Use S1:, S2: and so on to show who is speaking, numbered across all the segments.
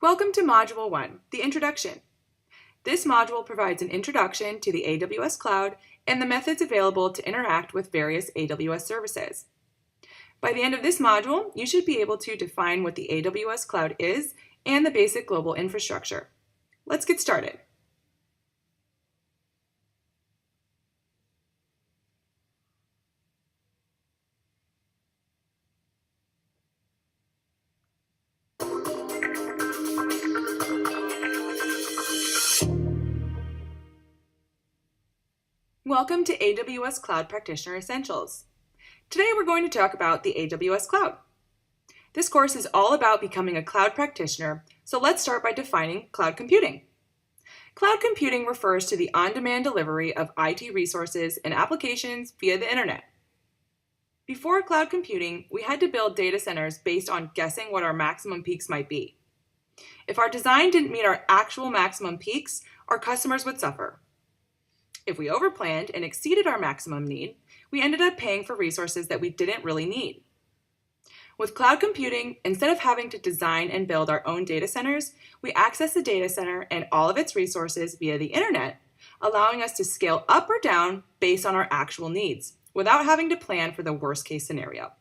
S1: Welcome to Module 1, the Introduction. This module provides an introduction to the AWS Cloud and the methods available to interact with various AWS services. By the end of this module, you should be able to define what the AWS Cloud is and the basic global infrastructure. Let's get started. Welcome to AWS Cloud Practitioner Essentials. Today we're going to talk about the AWS Cloud. This course is all about becoming a cloud practitioner, so let's start by defining cloud computing. Cloud computing refers to the on-demand delivery of IT resources and applications via the internet. Before cloud computing, we had to build data centers based on guessing what our maximum peaks might be. If our design didn't meet our actual maximum peaks, our customers would suffer. If we overplanned and exceeded our maximum need, we ended up paying for resources that we didn't really need. With cloud computing, instead of having to design and build our own data centers, we access the data center and all of its resources via the internet, allowing us to scale up or down based on our actual needs, without having to plan for the worst-case scenario.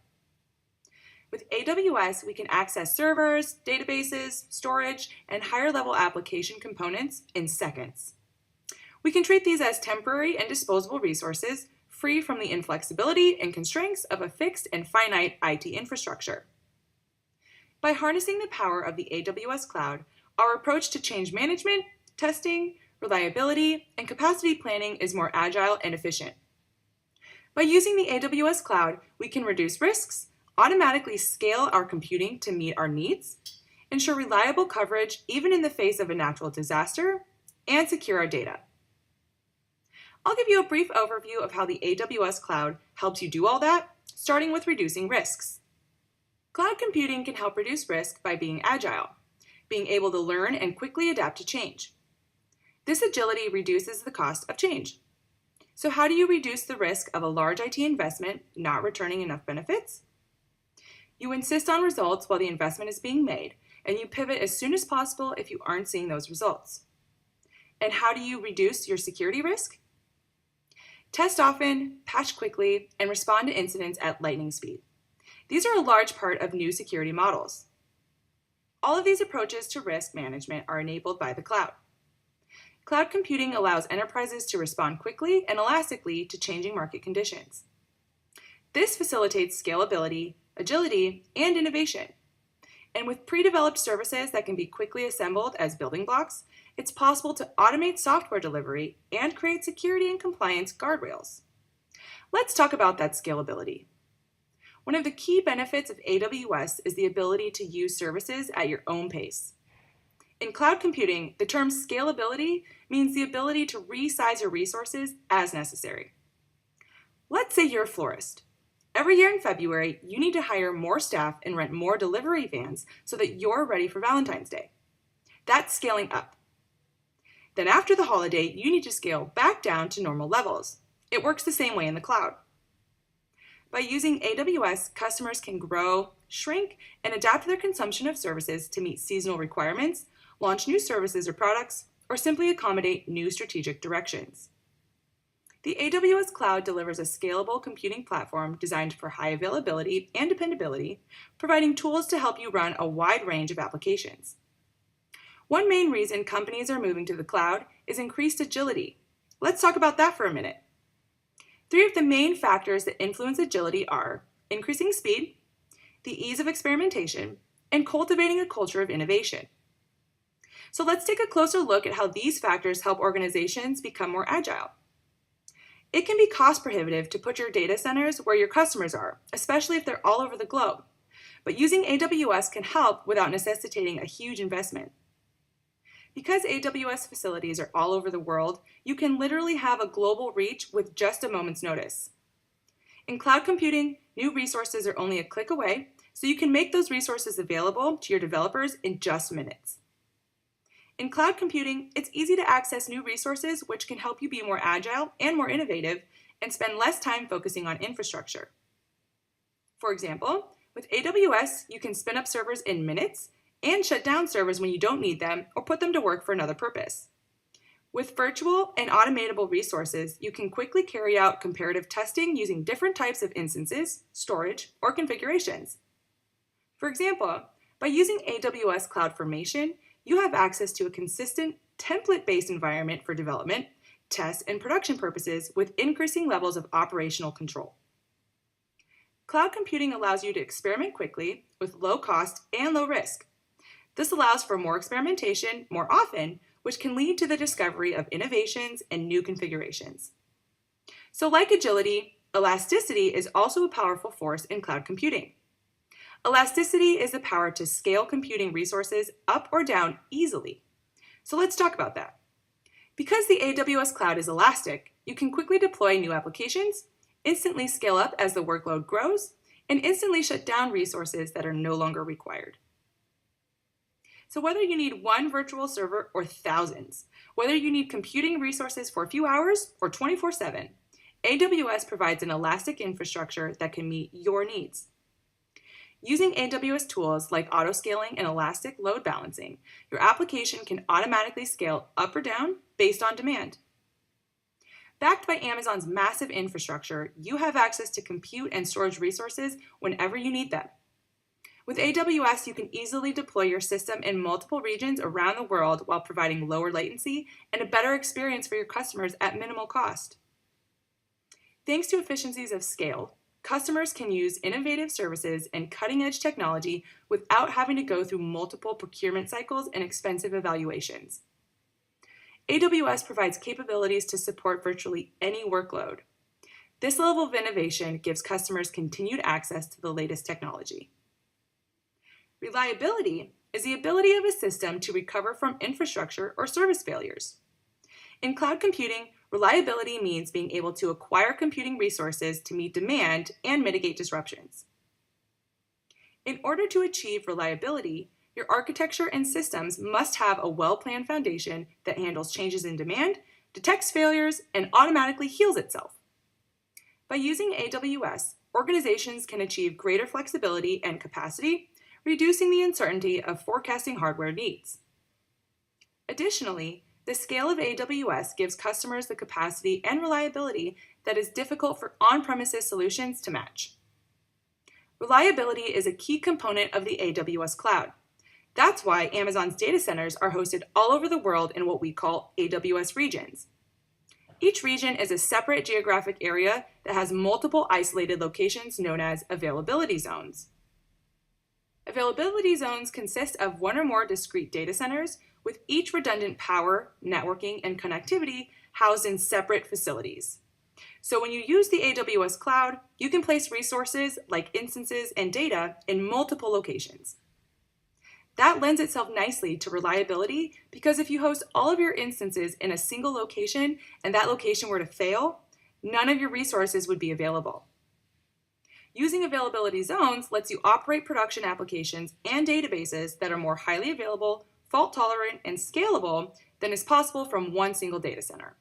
S1: With AWS, we can access servers, databases, storage, and higher-level application components in seconds. We can treat these as temporary and disposable resources, free from the inflexibility and constraints of a fixed and finite IT infrastructure. By harnessing the power of the AWS Cloud, our approach to change management, testing, reliability, and capacity planning is more agile and efficient. By using the AWS Cloud, we can reduce risks, automatically scale our computing to meet our needs, ensure reliable coverage even in the face of a natural disaster, and secure our data. I'll give you a brief overview of how the AWS Cloud helps you do all that, starting with reducing risks. Cloud computing can help reduce risk by being agile, being able to learn and quickly adapt to change. This agility reduces the cost of change. So how do you reduce the risk of a large IT investment not returning enough benefits? You insist on results while the investment is being made, and you pivot as soon as possible if you aren't seeing those results. And how do you reduce your security risk? Test often, patch quickly, and respond to incidents at lightning speed. These are a large part of new security models. All of these approaches to risk management are enabled by the cloud. Cloud computing allows enterprises to respond quickly and elastically to changing market conditions. This facilitates scalability, agility, and innovation. And with pre-developed services that can be quickly assembled as building blocks, it's possible to automate software delivery and create security and compliance guardrails. Let's talk about that scalability. One of the key benefits of AWS is the ability to use services at your own pace. In cloud computing, the term scalability means the ability to resize your resources as necessary. Let's say you're a florist. Every year in February, you need to hire more staff and rent more delivery vans so that you're ready for Valentine's Day. That's scaling up. Then after the holiday, you need to scale back down to normal levels. It works the same way in the cloud. By using AWS, customers can grow, shrink, and adapt their consumption of services to meet seasonal requirements, launch new services or products, or simply accommodate new strategic directions. The AWS Cloud delivers a scalable computing platform designed for high availability and dependability, providing tools to help you run a wide range of applications. One main reason companies are moving to the cloud is increased agility. Let's talk about that for a minute. Three of the main factors that influence agility are increasing speed, the ease of experimentation, and cultivating a culture of innovation. So let's take a closer look at how these factors help organizations become more agile. It can be cost prohibitive to put your data centers where your customers are, especially if they're all over the globe. But using AWS can help without necessitating a huge investment. Because AWS facilities are all over the world, you can literally have a global reach with just a moment's notice. In cloud computing, new resources are only a click away, so you can make those resources available to your developers in just minutes. In cloud computing, it's easy to access new resources which can help you be more agile and more innovative and spend less time focusing on infrastructure. For example, with AWS, you can spin up servers in minutes and shut down servers when you don't need them or put them to work for another purpose. With virtual and automatable resources, you can quickly carry out comparative testing using different types of instances, storage, or configurations. For example, by using AWS CloudFormation, you have access to a consistent, template-based environment for development, test, and production purposes with increasing levels of operational control. Cloud computing allows you to experiment quickly with low cost and low risk. This allows for more experimentation more often, which can lead to the discovery of innovations and new configurations. So like agility, elasticity is also a powerful force in cloud computing. Elasticity is the power to scale computing resources up or down easily. So let's talk about that. Because the AWS cloud is elastic, you can quickly deploy new applications, instantly scale up as the workload grows, and instantly shut down resources that are no longer required. So whether you need one virtual server or thousands, whether you need computing resources for a few hours or 24/7, AWS provides an elastic infrastructure that can meet your needs. Using AWS tools like autoscaling and elastic load balancing, your application can automatically scale up or down based on demand. Backed by Amazon's massive infrastructure, you have access to compute and storage resources whenever you need them. With AWS, you can easily deploy your system in multiple regions around the world while providing lower latency and a better experience for your customers at minimal cost. Thanks to efficiencies of scale, customers can use innovative services and cutting-edge technology without having to go through multiple procurement cycles and expensive evaluations. AWS provides capabilities to support virtually any workload. This level of innovation gives customers continued access to the latest technology. Reliability is the ability of a system to recover from infrastructure or service failures. In cloud computing, reliability means being able to acquire computing resources to meet demand and mitigate disruptions. In order to achieve reliability, your architecture and systems must have a well-planned foundation that handles changes in demand, detects failures, and automatically heals itself. By using AWS, organizations can achieve greater flexibility and capacity, reducing the uncertainty of forecasting hardware needs. Additionally, the scale of AWS gives customers the capacity and reliability that is difficult for on-premises solutions to match. Reliability is a key component of the AWS cloud. That's why Amazon's data centers are hosted all over the world in what we call AWS regions. Each region is a separate geographic area that has multiple isolated locations known as availability zones. Availability zones consist of one or more discrete data centers with each redundant power, networking, and connectivity housed in separate facilities. So when you use the AWS cloud, you can place resources like instances and data in multiple locations. That lends itself nicely to reliability because if you host all of your instances in a single location and that location were to fail, none of your resources would be available. Using availability zones lets you operate production applications and databases that are more highly available, fault-tolerant, and scalable than is possible from one single data center.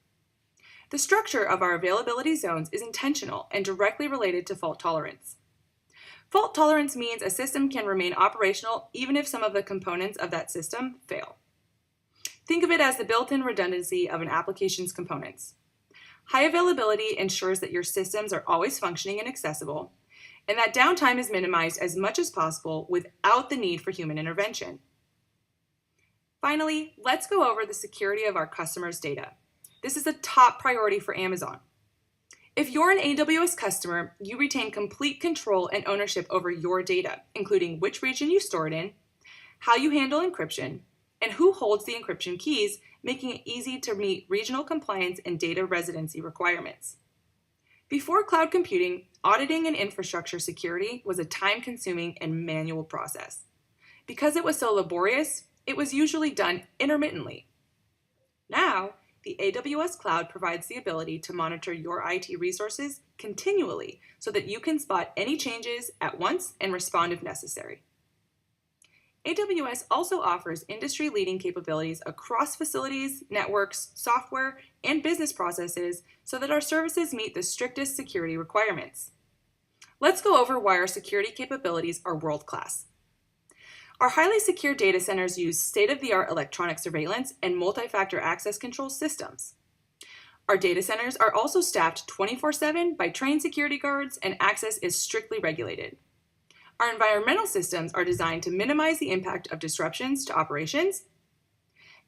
S1: The structure of our availability zones is intentional and directly related to fault tolerance. Fault tolerance means a system can remain operational even if some of the components of that system fail. Think of it as the built-in redundancy of an application's components. High availability ensures that your systems are always functioning and accessible, and that downtime is minimized as much as possible without the need for human intervention. Finally, let's go over the security of our customers' data. This is a top priority for Amazon. If you're an AWS customer, you retain complete control and ownership over your data, including which region you store it in, how you handle encryption, and who holds the encryption keys, making it easy to meet regional compliance and data residency requirements. Before cloud computing, auditing and infrastructure security was a time-consuming and manual process. Because it was so laborious, it was usually done intermittently. Now, the AWS cloud provides the ability to monitor your IT resources continually so that you can spot any changes at once and respond if necessary. AWS also offers industry-leading capabilities across facilities, networks, software, and business processes so that our services meet the strictest security requirements. Let's go over why our security capabilities are world-class. Our highly secure data centers use state-of-the-art electronic surveillance and multi-factor access control systems. Our data centers are also staffed 24/7 by trained security guards, and access is strictly regulated. Our environmental systems are designed to minimize the impact of disruptions to operations,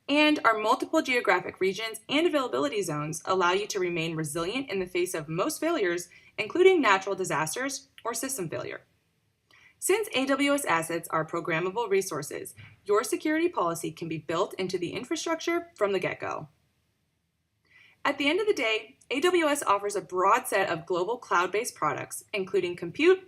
S1: and our multiple geographic regions and availability zones allow you to remain resilient in the face of most failures, including natural disasters or system failure. Since AWS assets are programmable resources, your security policy can be built into the infrastructure from the get-go. At the end of the day, AWS offers a broad set of global cloud-based products, including compute,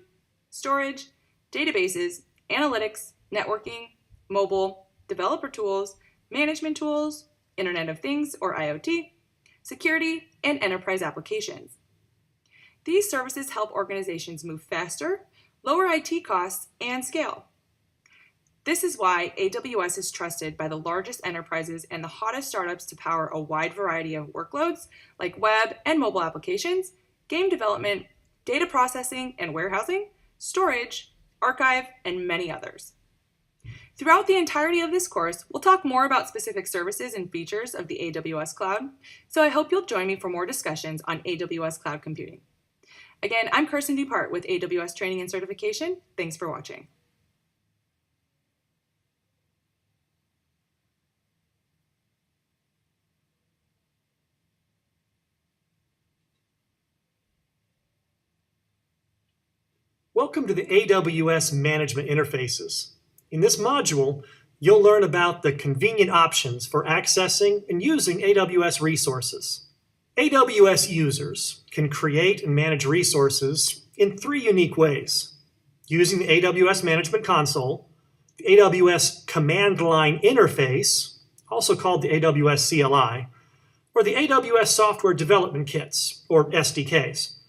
S1: storage, databases, analytics, networking, mobile, developer tools, management tools, Internet of Things or IoT, security, and enterprise applications. These services help organizations move faster, lower IT costs, and scale. This is why AWS is trusted by the largest enterprises and the hottest startups to power a wide variety of workloads like web and mobile applications, game development, data processing and warehousing, storage, archive, and many others. Throughout the entirety of this course, we'll talk more about specific services and features of the AWS Cloud, so I hope you'll join me for more discussions on AWS Cloud Computing. Again, I'm Kirsten Dupart with AWS Training and Certification. Thanks for watching.
S2: Welcome to the AWS Management Interfaces. In this module, you'll learn about the convenient options for accessing and using AWS resources. AWS users can create and manage resources in 3 unique ways: using the AWS Management Console, the AWS Command Line Interface, also called the AWS CLI, or the AWS Software Development Kits, or SDKs.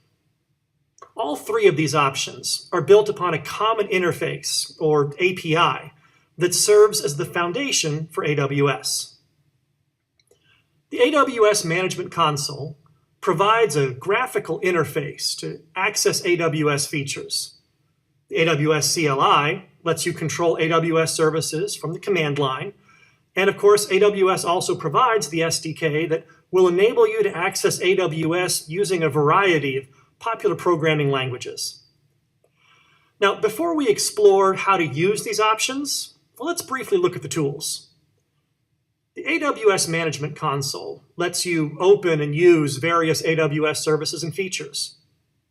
S2: All 3 of these options are built upon a common interface, or API, that serves as the foundation for AWS. The AWS Management Console provides a graphical interface to access AWS features. The AWS CLI lets you control AWS services from the command line, and of course, AWS also provides the SDK that will enable you to access AWS using a variety of popular programming languages. Now, before we explore how to use these options, let's briefly look at the tools. The AWS Management Console lets you open and use various AWS services and features.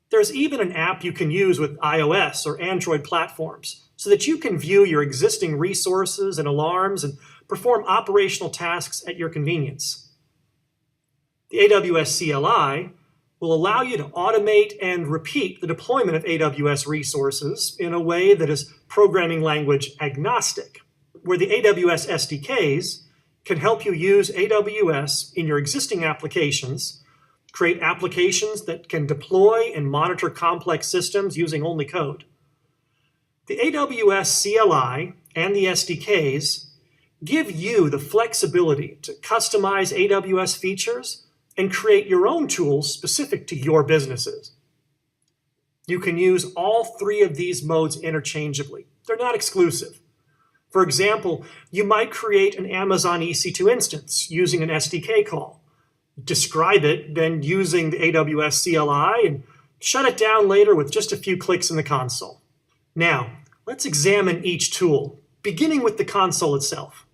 S2: There's even an app you can use with iOS or Android platforms so that you can view your existing resources and alarms and perform operational tasks at your convenience. The AWS CLI will allow you to automate and repeat the deployment of AWS resources in a way that is programming language agnostic, where the AWS SDKs can help you use AWS in your existing applications, create applications that can deploy and monitor complex systems using only code. The AWS CLI and the SDKs give you the flexibility to customize AWS features and create your own tools specific to your businesses. You can use all 3 of these modes interchangeably. They're not exclusive. For example, you might create an Amazon EC2 instance using an SDK call, describe it, then using the AWS CLI, and shut it down later with just a few clicks in the console. Now, let's examine each tool, beginning with the console itself.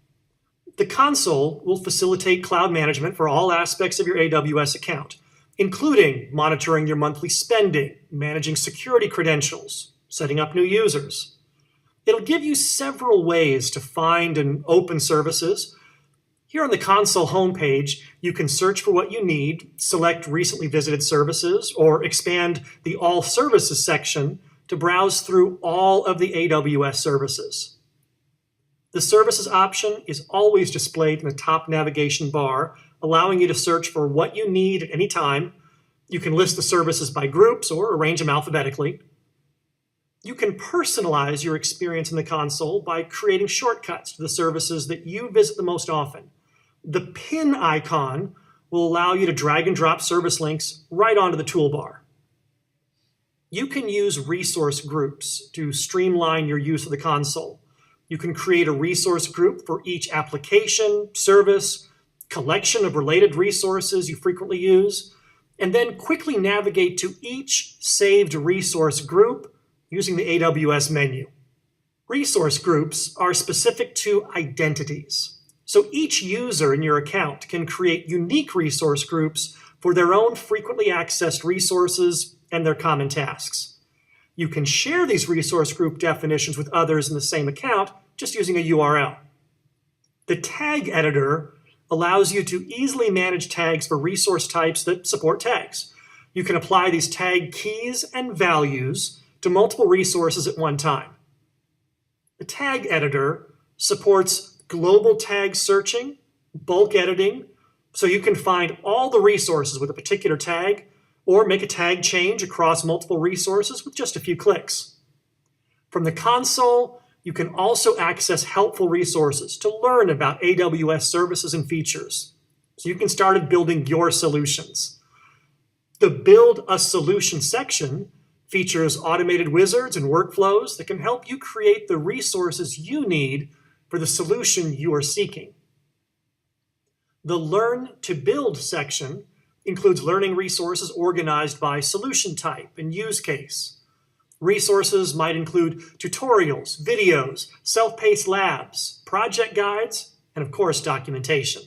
S2: The console will facilitate cloud management for all aspects of your AWS account, including monitoring your monthly spending, managing security credentials, setting up new users. It'll give you several ways to find and open services. Here on the console homepage, you can search for what you need, select recently visited services, or expand the All Services section to browse through all of the AWS services. The Services option is always displayed in the top navigation bar, allowing you to search for what you need at any time. You can list the services by groups or arrange them alphabetically. You can personalize your experience in the console by creating shortcuts to the services that you visit the most often. The pin icon will allow you to drag and drop service links right onto the toolbar. You can use resource groups to streamline your use of the console. You can create a resource group for each application, service, collection of related resources you frequently use, and then quickly navigate to each saved resource group using the AWS menu. Resource groups are specific to identities. So each user in your account can create unique resource groups for their own frequently accessed resources and their common tasks. You can share these resource group definitions with others in the same account just using a URL. The tag editor allows you to easily manage tags for resource types that support tags. You can apply these tag keys and values to multiple resources at one time. The tag editor supports global tag searching, bulk editing, so you can find all the resources with a particular tag or make a tag change across multiple resources with just a few clicks. From the console, you can also access helpful resources to learn about AWS services and features, so you can start building your solutions. The Build a Solution section features automated wizards and workflows that can help you create the resources you need for the solution you are seeking. The Learn to Build section includes learning resources organized by solution type and use case. Resources might include tutorials, videos, self-paced labs, project guides, and of course, documentation.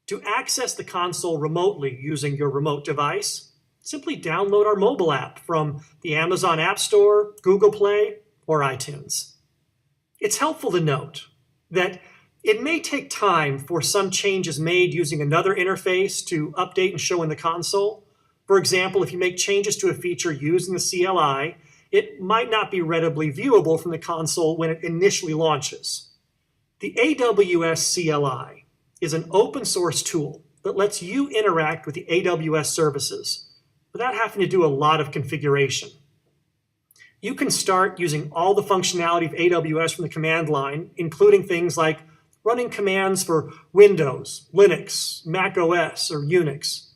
S2: To access the console remotely using your remote device, simply download our mobile app from the Amazon App Store, Google Play, or iTunes. It's helpful to note that it may take time for some changes made using another interface to update and show in the console. For example, if you make changes to a feature using the CLI, it might not be readily viewable from the console when it initially launches. The AWS CLI is an open source tool that lets you interact with the AWS services without having to do a lot of configuration. You can start using all the functionality of AWS from the command line, including things like running commands for Windows, Linux, Mac OS, or Unix.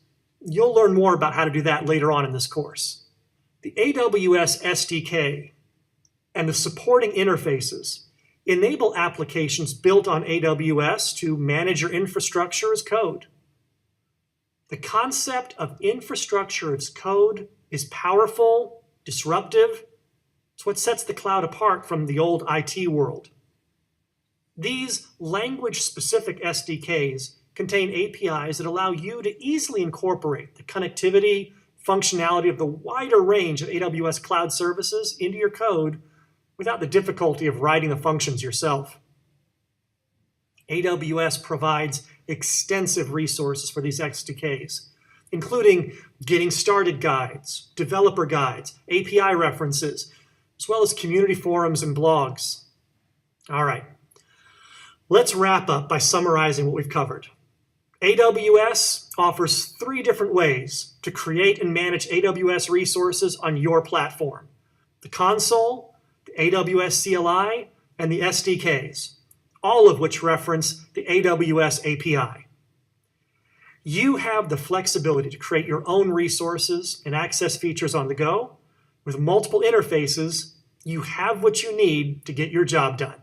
S2: You'll learn more about how to do that later on in this course. The AWS SDK and the supporting interfaces enable applications built on AWS to manage your infrastructure as code. The concept of infrastructure as code is powerful, disruptive. It's what sets the cloud apart from the old IT world. These language-specific SDKs contain APIs that allow you to easily incorporate the connectivity, functionality of the wider range of AWS cloud services into your code without the difficulty of writing the functions yourself. AWS provides extensive resources for these SDKs, including getting started guides, developer guides, API references, as well as community forums and blogs. All right. Let's wrap up by summarizing what we've covered. AWS offers 3 different ways to create and manage AWS resources on your platform: the console, the AWS CLI, and the SDKs, all of which reference the AWS API. You have the flexibility to create your own resources and access features on the go. With multiple interfaces, you have what you need to get your job done.